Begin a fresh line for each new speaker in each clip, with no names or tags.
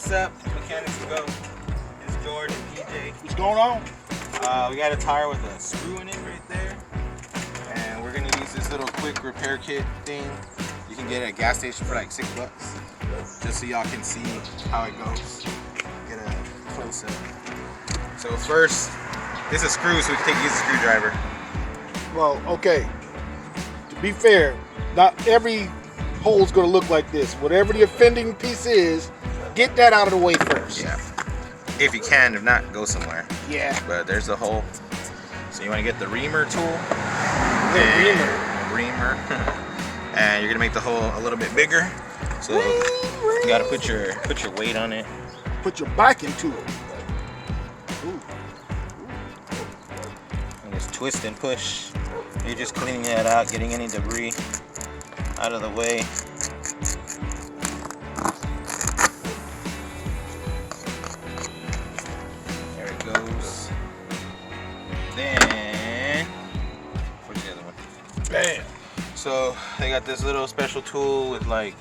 what's up? Mechanics to go. It's George and PJ.
What's going on?
We got a tire with a screw in it right there. And we're gonna use this little quick repair kit thing. You can get it at a gas station for like $6. Just so y'all can see how it goes. Get a close up. So first, this is screws, so we can use a screwdriver.
Well, okay. To be fair, not every hole's gonna look like this. Whatever the offending piece is, get that out of the way first.
Yeah. If you can, if not, go somewhere.
Yeah.
But there's the hole. So you want to get the reamer tool. Reamer. And you're gonna make the hole a little bit bigger. So you gotta put your weight on it.
Put your back into it. Ooh.
And just twist and push. You're just cleaning that out, getting any debris out of the way. There it goes. Then, where's the other one?
Bam.
So they got this little special tool with like,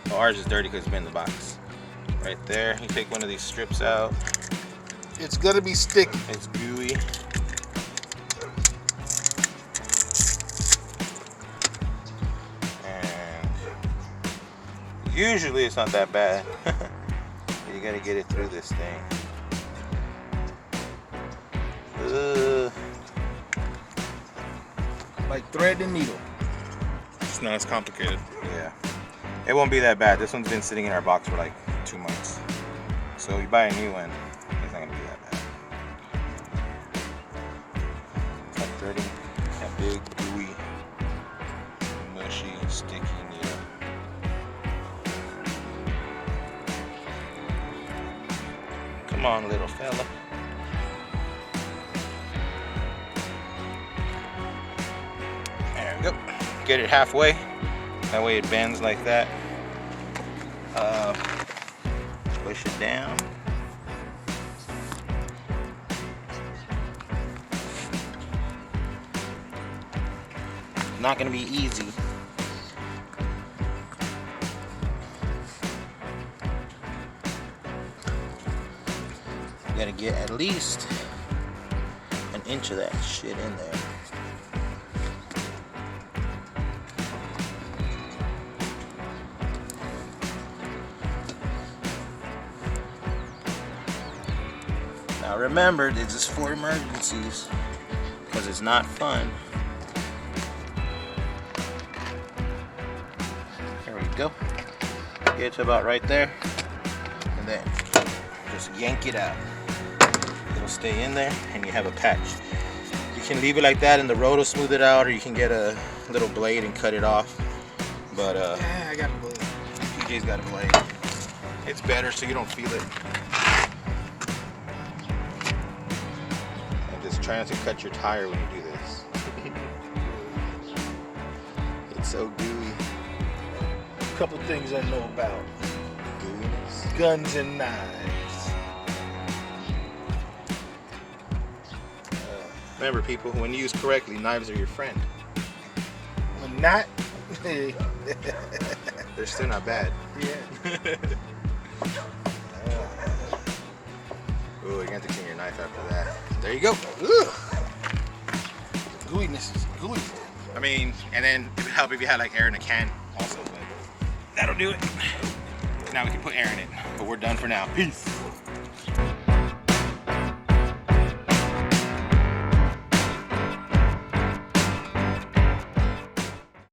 well, ours is dirty because it's been in the box. Right there, you take one of these strips out.
It's gonna be sticky.
It's gooey. And usually it's not that bad. You gotta get it through this thing.
Like thread and needle.
It's not as complicated. Yeah. It won't be that bad. This one's been sitting in our box for like 2 months. So if you buy a new one, it's not gonna be that bad. It's like threading that big, gooey, mushy, sticky needle. Come on, little fella. There we go. Get it halfway. That way it bends like that. Push it down. Not gonna be easy. You gotta get at least an inch of that shit in there. Now remember, this is for emergencies, because it's not fun. There we go. Get it to about right there, and then just yank it out. It'll stay in there, and you have a patch. You can leave it like that, and the road will smooth it out, or you can get a little blade and cut it off. But
Yeah, I got a blade.
PJ's got a blade. It's better so you don't feel it. Try not to cut your tire when you do this. It's so gooey.
A couple things I know about.
Gooiness.
Guns and knives.
Remember, people, when used correctly, knives are your friend.
When not,
They're still not bad.
yeah.
Ooh, you're gonna have to clean your knife after that. There you go.
Ugh. Gooiness is gooey.
I mean, and then it would help if you had like air in a can also, but that'll do it. Now we can put air in it, but we're done for now. Peace.